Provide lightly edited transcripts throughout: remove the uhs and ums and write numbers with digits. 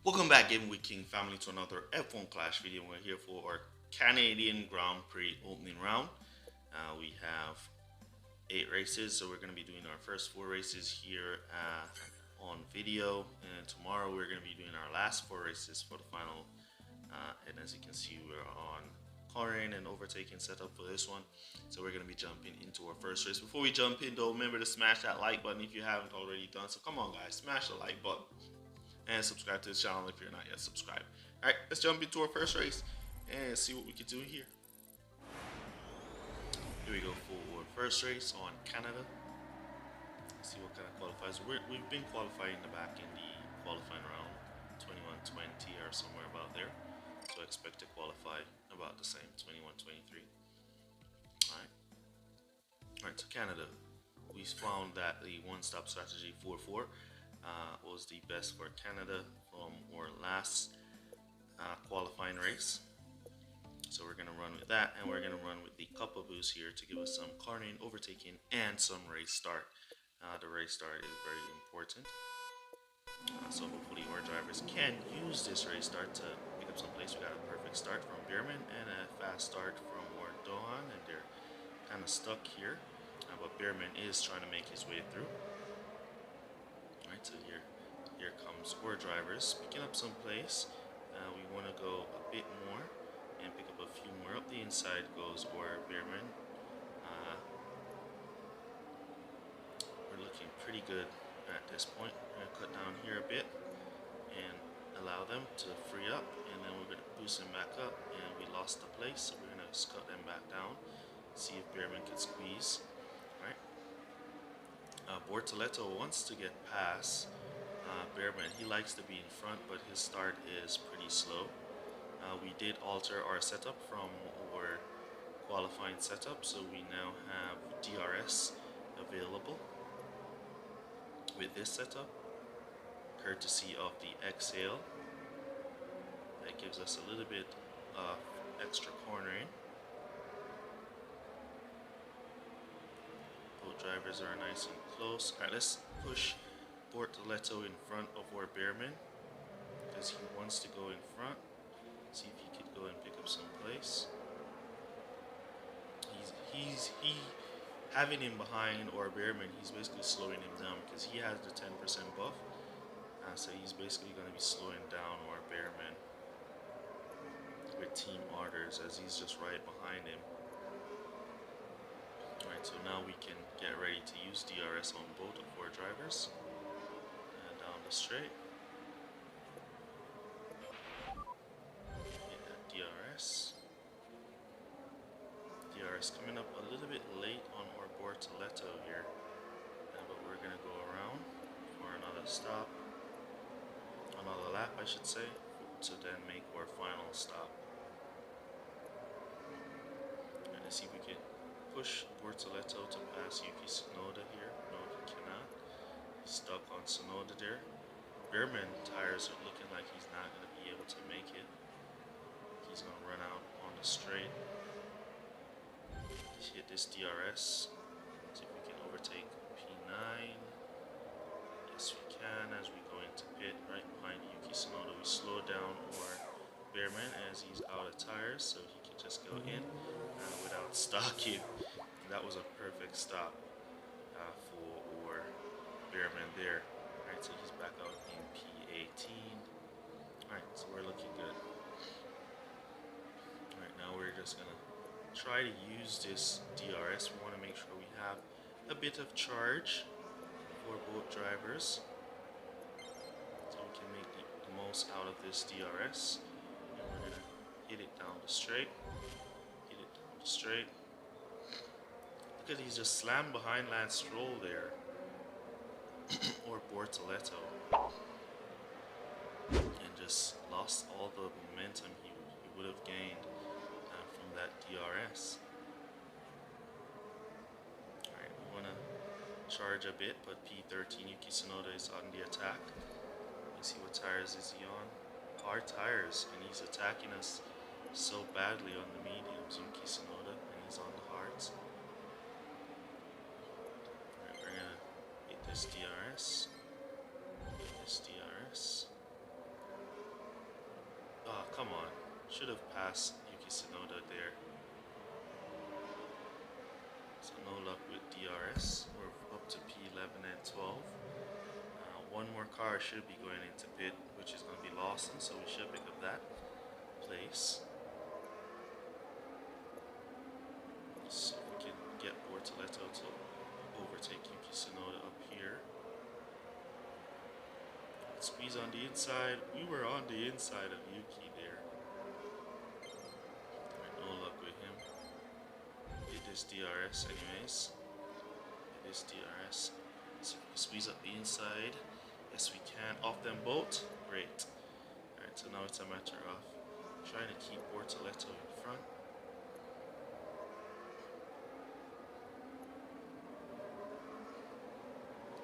Welcome back, Game Week King family, to another F1 Clash video. We're here for our Canadian Grand Prix opening round. We have 8 races, so we're going to be doing our first 4 races here on video, and tomorrow we're going to be doing our last 4 races for the final. And as you can see, we're on cornering and overtaking setup for this one, so we're going to be jumping into our first race. Before we jump in, though, remember to smash that like button if you haven't already done so. Come on, guys, smash the like button and subscribe to the channel if you're not yet subscribed. All right, let's jump into our first race and see what we can do here. Here we go for our first race on Canada. Let's see what kind of qualifiers. We've been qualifying back in the qualifying round 21-20 or somewhere about there, so I expect to qualify about the same 21-23. All right, so Canada, we found that the one-stop strategy 4-4 was the best for Canada from our last qualifying race. So we're going to run with that, and we're going to run with the couple boost here to give us some cornering, overtaking, and some race start. The race start is very important. So hopefully our drivers can use this race start to pick up some place. We got a perfect start from Bierman and a fast start from Dohan, and they're kind of stuck here. But Bierman is trying to make his way through. Alright, so here comes our drivers picking up some place. We want to go a bit more and pick up a few more. Up the inside goes our Bierman. We're looking pretty good at this point. We're going to cut down here a bit and allow them to free up, and then we're going to boost them back up, and we lost the place, so we're going to cut them back down, see if Bierman can squeeze. Alright. Bortoletto wants to get past Bierman. He likes to be in front, but his start is pretty slow. We did alter our setup from our qualifying setup, so we now have DRS available with this setup, courtesy of the Exhale. That gives us a little bit of extra cornering. Both drivers are nice and close. Alright, let's push Bortoletto in front of our Bierman because he wants to go in front. See if he could go and pick up some place. Having him behind or Bierman, he's basically slowing him down because he has the 10% buff. So he's basically going to be slowing down our Bierman with team orders, as he's just right behind him. Alright, so now we can get ready to use DRS on both of our drivers. And down the straight. Get that DRS. DRS coming up a little bit late on our Bortoletto here. But we're going to go around for another stop. Another lap, I should say, to then make our final stop. And let's see if we can push Bortoletto to pass Yuki Tsunoda here. No, he cannot. He's stuck on Tsunoda there. Bierman tires are looking like he's not going to be able to make it. He's going to run out on the straight. Let's hit this DRS. See if we can overtake P9. Yes, we can as we go into pit right behind Yuki Tsunoda. We slow down our Bierman as he's out of tires, so he can just go in without stocking. And that was a perfect stop for our Bierman there. Alright, so he's back out in P18. Alright, so we're looking good. Alright, now we're just gonna try to use this DRS. We want to make sure we have a bit of charge for both drivers, so we can make the most out of this DRS. And we're gonna hit it down the straight. Hit it down the straight. Look at, he's just slammed behind Lance Stroll there, or Bortoletto, and just lost all the momentum he would have gained from that DRS. Alright, we want to charge a bit, but P13 Yuki Tsunoda is on the attack. Let's see what tires is he on. Hard tires, and he's attacking us so badly on the mediums, Yuki Tsunoda, and he's on the hards. Alright, we're gonna hit this DRS. Hit this DRS. Should have passed Yuki Tsunoda there. So no luck with DRS. We're up to P11 and 12. One more car should be going into pit, which is going to be Lawson, so we should pick up that place. So we can get Bortoleto to overtake Yuki Tsunoda up here. Squeeze on the inside. We were on the inside of Yuki there. No luck with him. Hit this DRS anyways. Hit this DRS. So we can squeeze up the inside. Yes, we can. Off them both. Great. Alright, so now it's a matter of trying to keep Bortoleto in front.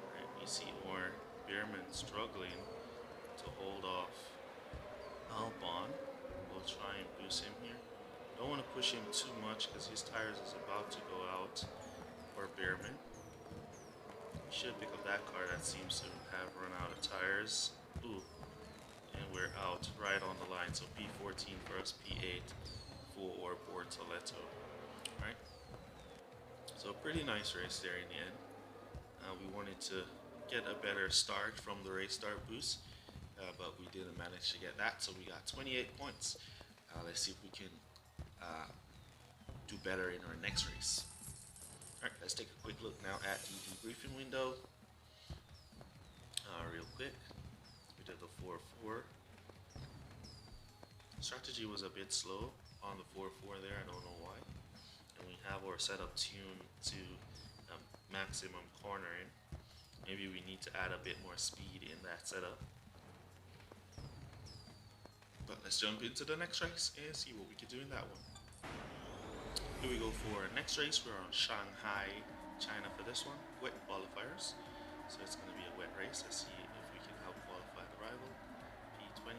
Alright, you see more Behrman struggling to hold off Albon. We'll try and boost him here. Don't want to push him too much because his tires is about to go out for Behrman. We should pick up that car that seems to have run out of tires. Ooh, and we're out right on the line. So P14 for us, P8 for Bortoleto. Right. So pretty nice race there in the end. We wanted to get a better start from the race start boost, but we didn't manage to get that. So we got 28 points. Let's see if we can do better in our next race. Alright, let's take a quick look now at the debriefing window. Real quick, we did the 4-4. Strategy was a bit slow on the 4-4 there, I don't know why. And we have our setup tuned to maximum cornering. Maybe we need to add a bit more speed in that setup. But let's jump into the next race and see what we can do in that one. Here we go for our next race. We're on Shanghai, China for this one. Wet qualifiers. So it's going to be a wet race. Let's see if we can out-qualify the rival. P20.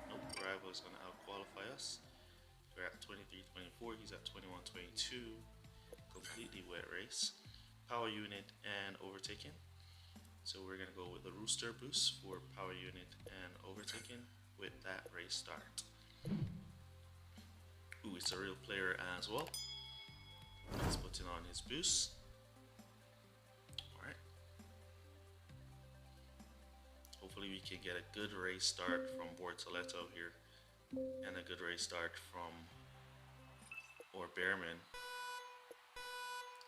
Nope, the rival is going to out-qualify us. We're at 23-24. He's at 21-22. Completely wet race. Power unit and overtaking. So we're going to go with the Rooster boost for power unit and overtaking with that race start. Ooh, it's a real player as well. He's putting on his boost. Alright. Hopefully we can get a good race start from Bortoleto here. And a good race start from Behrman.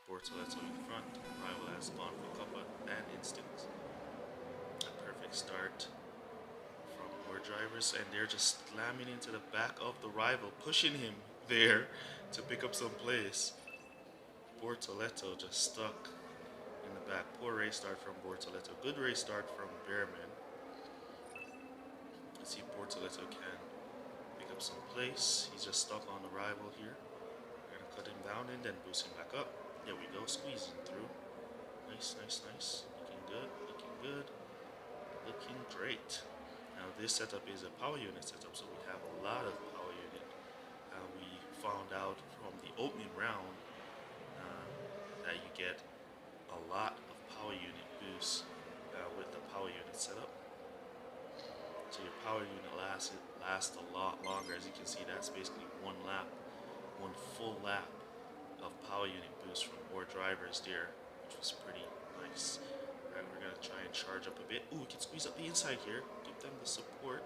Bortoleto in front. Rival has gone for Coppa and Instinct. A perfect start from our drivers, and they're just slamming into the back of the rival, pushing him there to pick up some place. Bortoleto just stuck in the back. Poor race start from Bortoleto. Good race start from Behrman. Let's see if Bortoleto can pick up some place. He's just stuck on the rival here. We're gonna cut him down and then boost him back up. There we go, squeezing through. Nice, nice, nice. Looking good, looking good, looking great. Now this setup is a power unit setup, so we have a lot of power unit. We found out from the opening round that you get a lot of power unit boost with the power unit setup. So your power unit lasts a lot longer. As you can see, that's basically one full lap of power unit boost from our drivers there, which was pretty nice. And we're gonna try and charge up a bit. Ooh, we can squeeze up the inside here. Give them the support.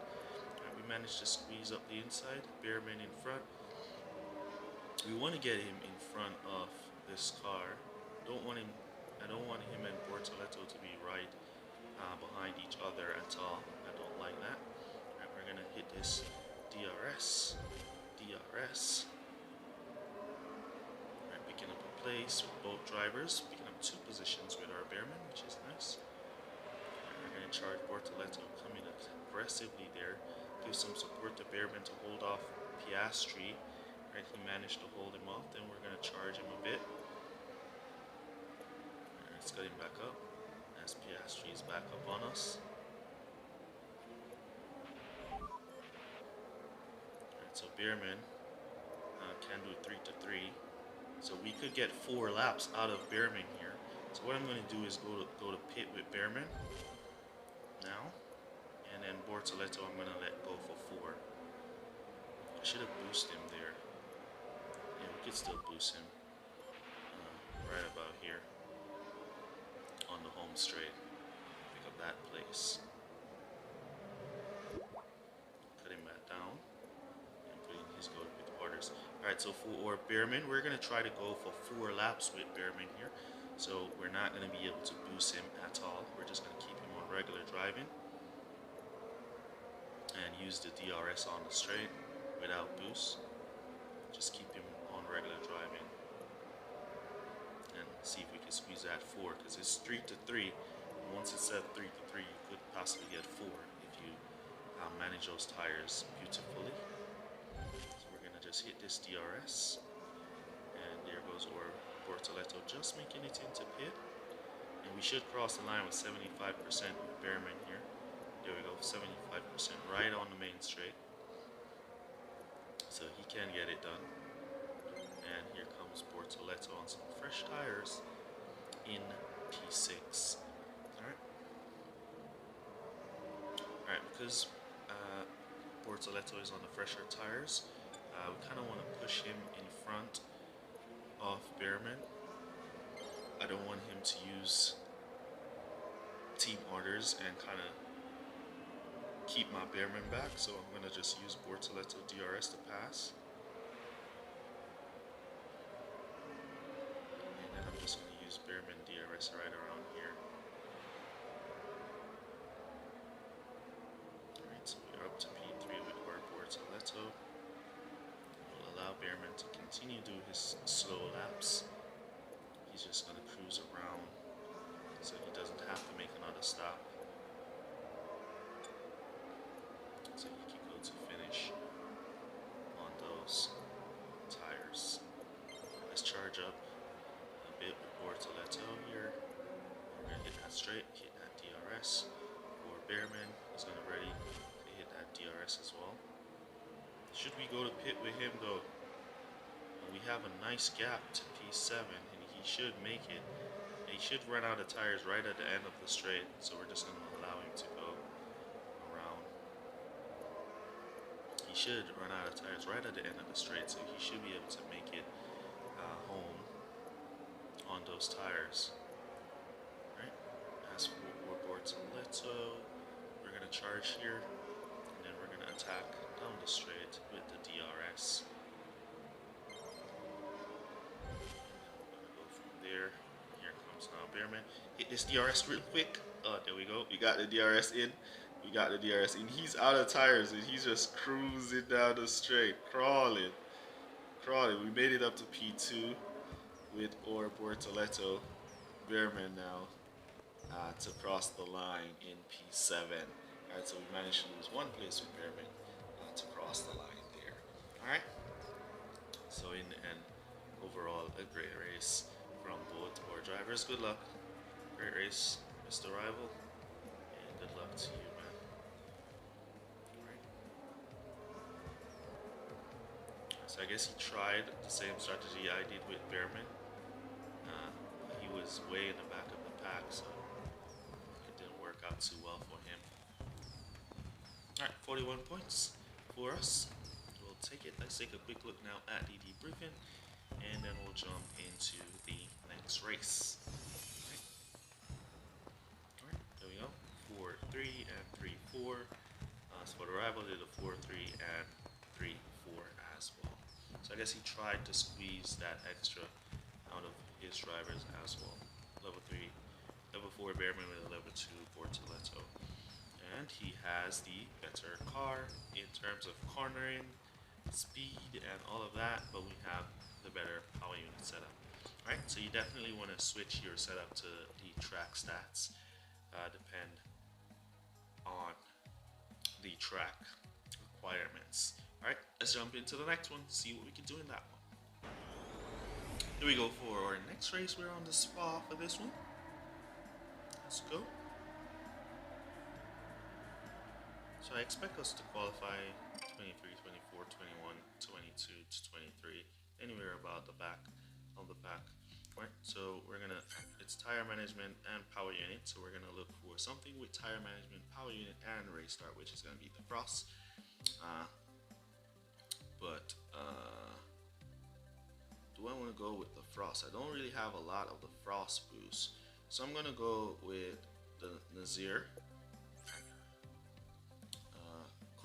And we managed to squeeze up the inside. Behrman in front. We want to get him in front of this car. I don't want him and Bortoleto to be right behind each other at all. I don't like that. Alright, we're gonna hit this DRS. Alright, picking up a place with both drivers, picking up 2 positions with our Behrman, which is nice. Alright, we're gonna charge Bortoleto, coming aggressively there. Give some support to Behrman to hold off Piastri. Alright, he managed to hold him off, then we're gonna charge him a bit. Alright, let's get him back up as Piastri is back up on us. Alright, so Behrman can do 3-3. So we could get 4 laps out of Behrman here. So what I'm going to do is go to pit with Behrman now. And then Bortoleto I'm going to let go for 4. I should have boosted him there. Yeah, we could still boost him right about here on the home straight. Pick up that place. Cut him back down and put in his goal with orders. Alright, so for Bearman, we're going to try to go for 4 laps with Bearman here. So we're not going to be able to boost him at all. We're just going to keep him on regular driving and use the DRS on the straight without boost. Just keep him on regular driving and see if we can squeeze that 4, because it's 3 to 3. And once it's at 3 to 3, you could possibly get 4 if you manage those tires beautifully. So we're going to just hit this DRS, and there goes our Bortoleto just making it into pit. And we should cross the line with 75% with Bearman here. There we go, 75% right on the main straight. So he can get it done. And here comes Bortoleto on some fresh tires in P6. Alright, because Bortoleto is on the fresher tires, we kind of want to push him in front of Bearman. I don't want him to use team orders and kind of keep my Bearman back, so I'm going to just use Bortoleto DRS to pass. And then I'm just going to use Bearman DRS right around here. Alright, so we're up to P3 with our Bortoleto. We'll allow Bearman to continue to do his slow laps. He's just going to cruise around so he doesn't have to make another stop. So he can go to finish on those tires. Let's charge up a bit with Bortoleto here. We're going to hit that straight, hit that DRS. For Bearman, he's going to ready to hit that DRS as well. Should we go to pit with him though? We have a nice gap to P7 and he should make it. He should run out of tires right at the end of the straight, so we're just going to allow him to go around. He should run out of tires right at the end of the straight, so he should be able to make it home on those tires. Right? As for Bortoleto, we're going to charge here, and then we're going to attack down the straight with the DRS. There. Here comes now Bearman. Hit this DRS real quick. There we go. We got the DRS in. We got the DRS in. He's out of tires and he's just cruising down the straight. Crawling. We made it up to P2 with our Bortoleto. Bearman now to cross the line in P7. Alright, so we managed to lose 1 place with Bearman to cross the line there. Alright. So in the end, overall, a great race from both our drivers. Good luck. Great race, Mr. Rival. And good luck to you, man. Alright. So I guess he tried the same strategy I did with Bearman. He was way in the back of the pack, so it didn't work out too well for him. Alright, 41 points for us. We'll take it. Let's take a quick look now at the debriefing, and then we'll jump into the next race. Alright, there we go. 4-3 and 3-4. So for the rival, did a 4-3 and 3-4 as well. So I guess he tried to squeeze that extra out of his drivers as well. Level 4 Bearman with a level 2 Bortoleto. And he has the better car in terms of cornering, speed, and all of that, but we have the better power unit setup. Alright, so you definitely want to switch your setup to the track stats. Depend on the track requirements. Alright, let's jump into the next one, see what we can do in that one. Here we go for our next race. We're on the Spa for this one. Let's go. So I expect us to qualify 23, 24, 21, 22 to 23, anywhere about the back of the pack. Right, so we're gonna, it's tire management and power unit, so we're gonna look for something with tire management, power unit, and race start, which is gonna be the Frost. But do I want to go with the frost? I don't really have a lot of the frost boost, so I'm gonna go with the Nazir.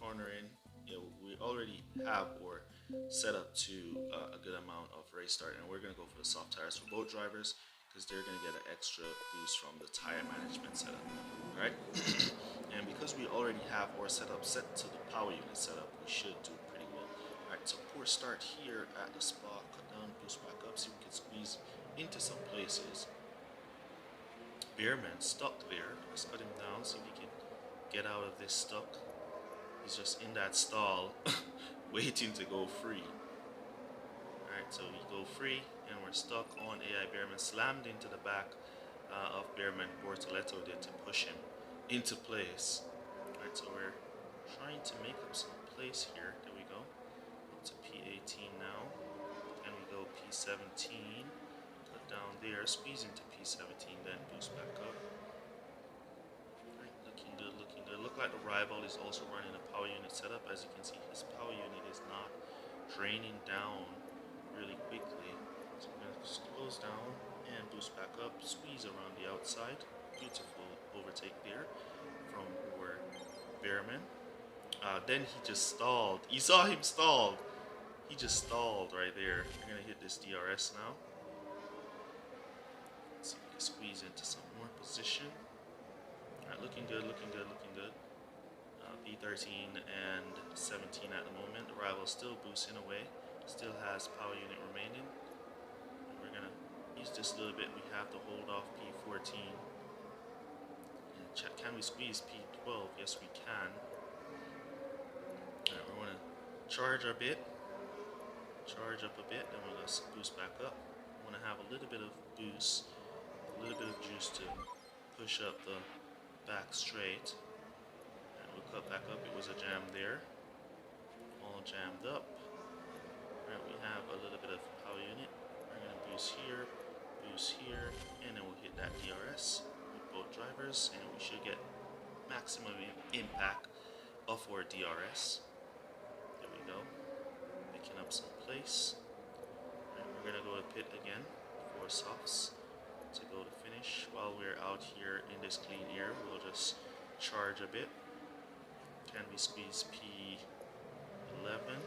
Cornering. Yeah, we already have or set up to a good amount of race start, and we're gonna go for the soft tires for boat drivers because they're gonna get an extra boost from the tire management setup. All right, and because we already have our setup set to the power unit setup, we should do pretty well. All right, so poor start here at the spot. Cut down, boost back up. See if we can squeeze into some places. Bearman stuck there. Let's cut him down. See if we can get out of this stuck. He's just in that stall, waiting to go free. Alright, so we go free, and we're stuck on AI Bearman, slammed into the back of Bearman. Bortoletto did to push him into place. Alright, so we're trying to make up some place here. There we go. Up to P18 now. And we go P17. Cut down there, squeeze into P17, then boost back up. Looking good. Look like the rival is also running a power unit setup. As you can see, his power unit is not draining down really quickly. So I'm going to close down and boost back up, squeeze around the outside. Beautiful overtake there from our Bearman. Then he just stalled. You saw him stalled. He just stalled right there. We're going to hit this DRS now. Let's see if we can squeeze into some more position. Alright, looking good. P13 and 17 at the moment. The rival still boosting away. Still has power unit remaining. And we're gonna use this a little bit. We have to hold off P14. And check, can we squeeze P12? Yes, we can. Alright, we're gonna charge our bit. Charge up a bit, then we're gonna boost back up. We wanna have a little bit of boost, a little bit of juice to push up the back straight, and we'll cut back up. It was a jam there, all jammed up. Right, we have a little bit of power unit. We're gonna boost here, and then we'll hit that DRS with both drivers, and we should get maximum impact of our DRS. There we go, picking up some place. Right, we're gonna go to pit again for softs to go to finish. While we're out here in this clean air, we'll just charge a bit. Can we squeeze P11?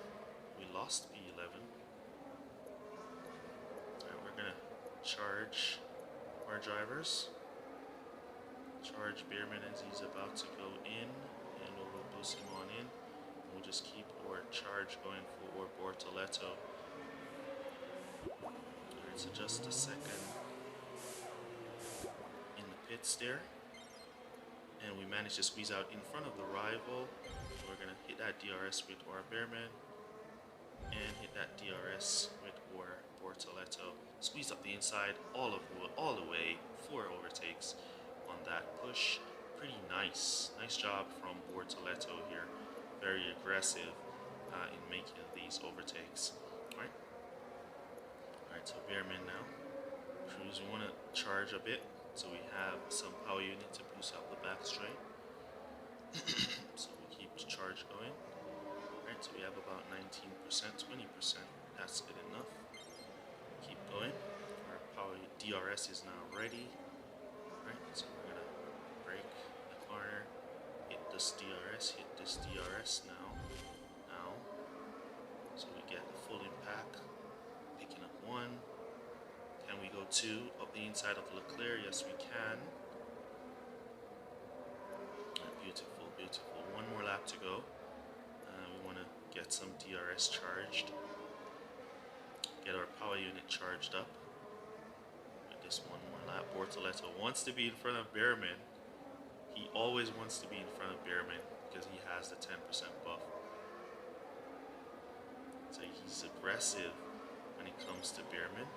We lost P11. Alright, we're gonna charge our drivers. Charge Bearman as he's about to go in, and we'll boost him on in. And we'll just keep our charge going for Bortoletto. Alright, so just a second. Pits there, and we managed to squeeze out in front of the rival. We're gonna hit that DRS with our Bearman and hit that DRS with our Bortoletto. Squeeze up the inside all the way, 4 overtakes on that push. Pretty nice job from Bortoletto here. Very aggressive in making these overtakes. All right, so Bearman now. Cruise, we want to charge a bit, so we have some power unit to boost out the back straight. So we keep the charge going. Right, so we have about 19%, 20%. That's good enough. Keep going. Our power DRS is now ready. Right, so we're gonna break the corner, hit this DRS now. So we get the full impact. Picking up 1. Can we go 2 up the inside of Leclerc? Yes, we can. Beautiful, beautiful. 1 more lap to go. We want to get some DRS charged. Get our power unit charged up. With this 1 more lap. Bortoletto wants to be in front of Bearman. He always wants to be in front of Bearman because he has the 10% buff. So he's aggressive when it comes to Bearman.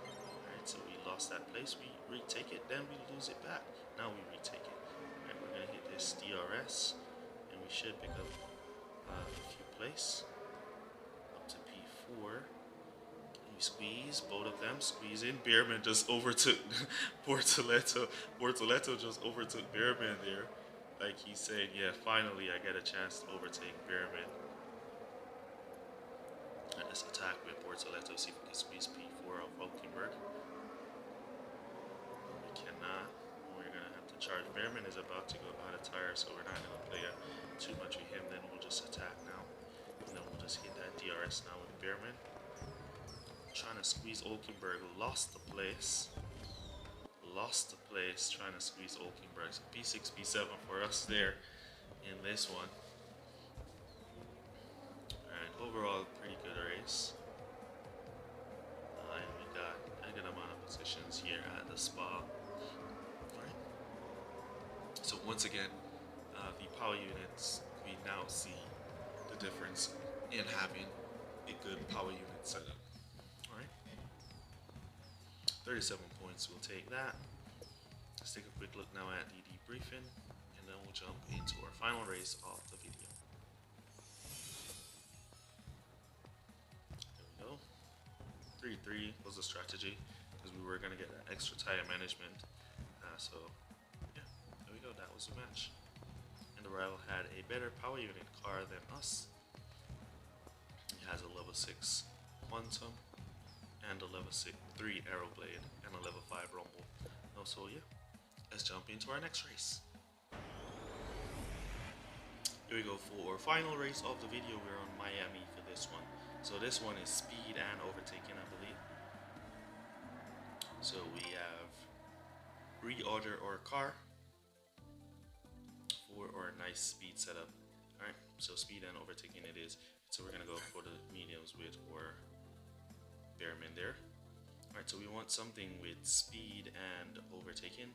So we lost that place, we retake it, then we lose it back. Now we retake it. Right, we're gonna hit this DRS, and we should pick up a few place. Up to P4. And we squeeze, both of them squeeze in. Bearman just overtook Bortoletto. Bortoletto just overtook Bearman there. Like he's saying, yeah, finally I get a chance to overtake Bearman. Bortoleto, see if we can squeeze P4 of Valkenburg. We cannot. We're going to have to charge. Behrman is about to go out of tire, so we're not going to play too much with him. Then we'll just attack now. And then we'll just hit that DRS now with Behrman. Trying to squeeze Valkenburg. Lost the place. Trying to squeeze Valkenburg. So P6, P7 for us there in this one. Alright, overall pretty good race. And we got a good amount of positions here at the spa. Alright. So once again, the power units, we now see the difference in having a good power unit setup. Alright. 37 points, we'll take that. Let's take a quick look now at the debriefing, and then we'll jump into our final race of the video. There we go. 3-3 was the strategy, because we were going to get that extra tire management. So, yeah, there we go. That was the match. And the rival had a better power unit car than us. It has a level 6 Quantum, and a level 3 Aeroblade, and a level 5 Rumble. So, yeah. Let's jump into our next race. Here we go for our final race of the video. We're on Miami for this one. So this one is speed and overtaking, I believe. So we have reorder our car for our nice speed setup. Alright, so speed and overtaking it is. So we're gonna go for the mediums with our Behrman there. Alright, so we want something with speed and overtaking.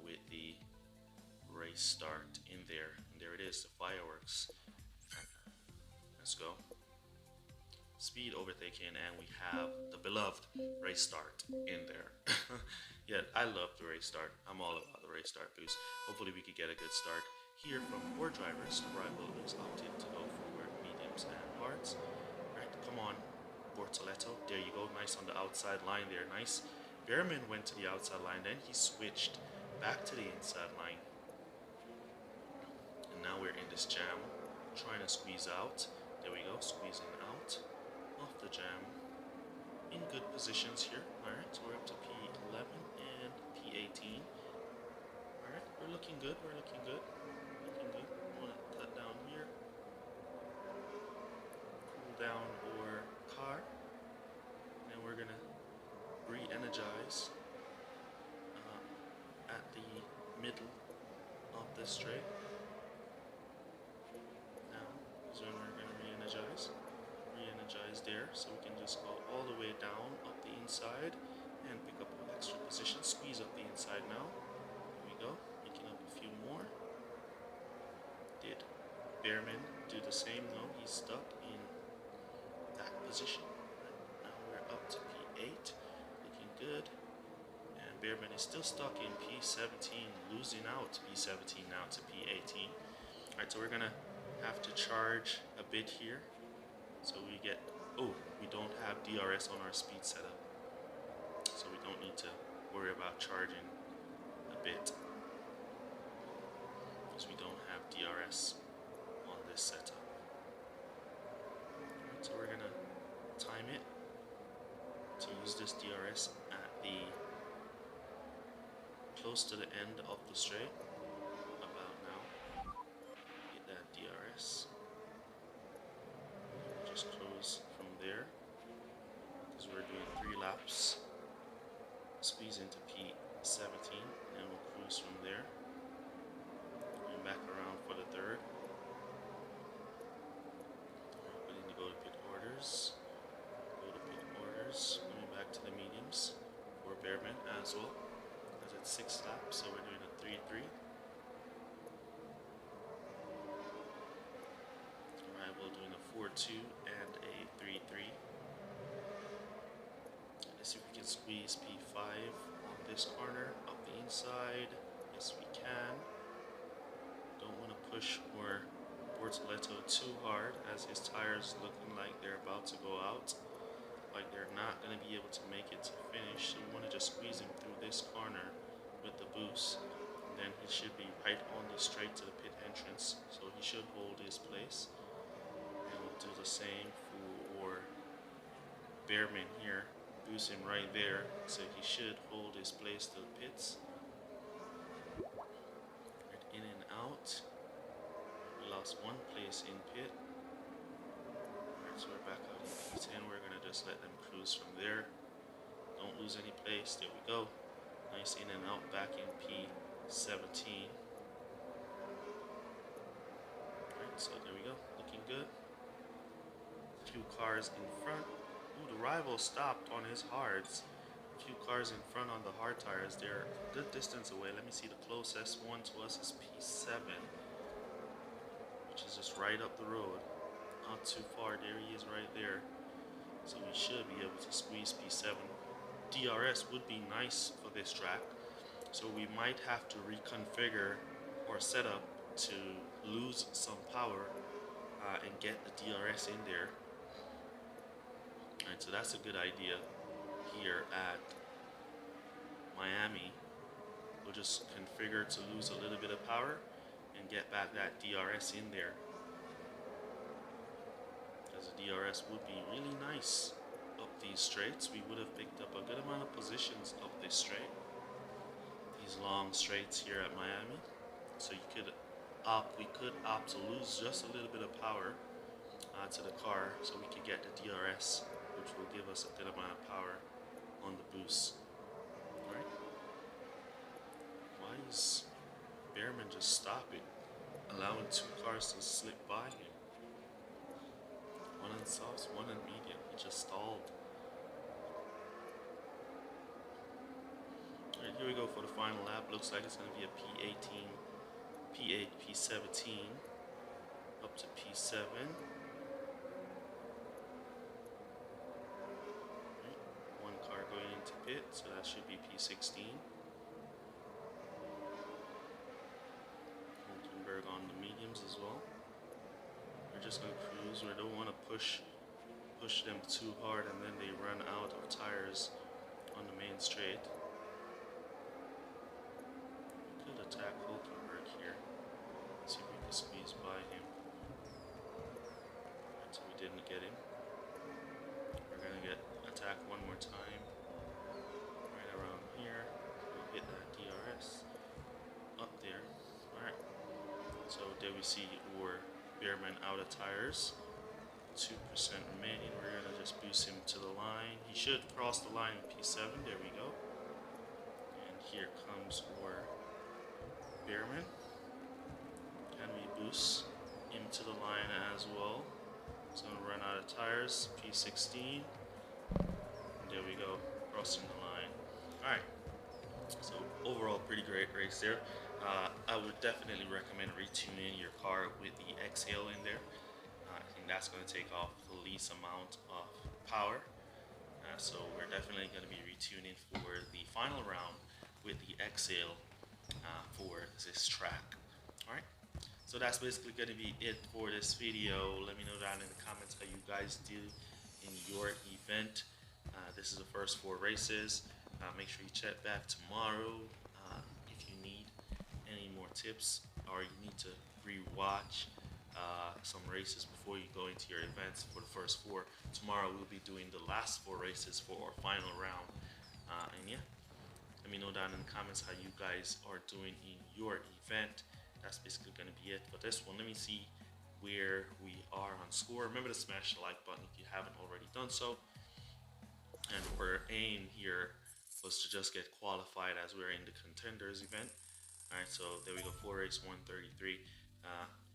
With the race start in there, and there it is, the fireworks. Let's go. Speed, overtaking, and we have the beloved race start in there. Yeah, I love the race start. I'm all about the race start boost. Hopefully we could get a good start here from our drivers. The rival is opted to go for mediums and hards. Right, come on, Bortoleto. There you go, nice on the outside line there, nice. Behrman went to the outside line, then he switched back to the inside line, and now we're in this jam trying to squeeze out. There we go, squeezing out of the jam in good positions here. Alright, so we're up to P11 and P18. Alright, we're looking good, we're looking good. I want to cut down here, cool down our car, and we're gonna re-energize at the middle of the straight. Now is when we're going to re-energize there, so we can just go all the way down up the inside and pick up an extra position, squeeze up the inside now. There we go, picking up a few more. Did Behrman do the same? No, he's stuck in that position. Now we're up to P8, looking good. Behrman is still stuck in P17, losing out P17 now to P18. Alright, so we're gonna have to charge a bit here. So we get, oh, we don't have DRS on our speed setup. So we don't need to worry about charging a bit, because we don't have DRS on this setup. Alright, so we're gonna time it to use this DRS at the close to the end of the straight, about now. Get that DRS. Just close from there, because we're doing 3 laps. Squeeze into P17, and we'll cruise from there. And back around for the third. We need to go to pit orders. Going back to the mediums for Behrman as well. At 6 laps, so we're doing a 3-3. Rival doing a 4-2 and a 3-3. Let's see if we can squeeze P5 on this corner, up the inside. Yes, we can. Don't want to push more Bortoleto too hard, as his tires looking like they're about to go out. Like they're not going to be able to make it to finish. So we want to just squeeze him through this corner with the boost, and then he should be right on the straight to the pit entrance, so he should hold his place. And we'll do the same for Bearman here. Boost him right there, so he should hold his place to the pits. Right, in and out. We lost one place in pit. Alright, so we're back out in P10. We're gonna just let them cruise from there. Don't lose any place. There we go. Nice in and out back in P17. Alright, so there we go. Looking good. A few cars in front. Ooh, the rival stopped on his hards. A few cars in front on the hard tires. They're a good distance away. Let me see, the closest one to us is P7, which is just right up the road. Not too far. There he is right there. So we should be able to squeeze P7. DRS would be nice for this track. So we might have to reconfigure or set up to lose some power and get the DRS in there. Alright, so that's a good idea here at Miami. We'll just configure to lose a little bit of power and get back that DRS in there. Because the DRS would be really nice up these straights. We would have picked up a good amount of positions up this straight. These long straights here at Miami. So you could we could opt to lose just a little bit of power to the car so we could get the DRS, which will give us a good amount of power on the boost. Alright. Why is Bearman just stopping, allowing two cars to slip by him? One on softs, one on medium. He just stalled. Alright, here we go for the final lap. Looks like it's going to be a P18, P8, P17, up to P7. One car going into pit, so that should be P16. Hulkenberg on the mediums as well. We're just going to cruise. We don't want to push them too hard and then they run out of tires on the main straight. We could attack Hulkenberg here. See if we can squeeze by him. Right, so we didn't get him. We're going to get attacked one more time. Right around here. We'll hit that DRS. Up there. Alright. So there we see we're Bearman out of tires. 2% remaining. We're going to just boost him to the line. He should cross the line in P7. There we go. And here comes our Bearman. Can we boost him to the line as well? He's going to run out of tires. P16. And there we go. Crossing the line. Alright. So overall, pretty great race there. I would definitely recommend retuning your car with the Exhale in there. I think that's going to take off the least amount of power. So we're definitely going to be retuning for the final round with the Exhale for this track. Alright, so that's basically going to be it for this video. Let me know down in the comments how you guys do in your event. This is the first 4 races. Make sure you check back tomorrow if you need any more tips or you need to re-watch some races before you go into your events for the first 4. Tomorrow we'll be doing the last 4 races for our final round. And yeah, let me know down in the comments how you guys are doing in your event. That's basically going to be it for this one. Let me see where we are on score. Remember to smash the like button if you haven't already done so. And our aim here was to just get qualified as we're in the contenders event. Alright, so there we go, 4 race 133.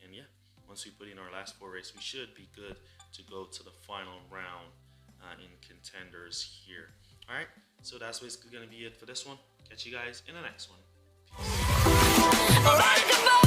And yeah, once we put in our last 4 race, we should be good to go to the final round in contenders here. Alright, so that's basically going to be it for this one. Catch you guys in the next one. Peace.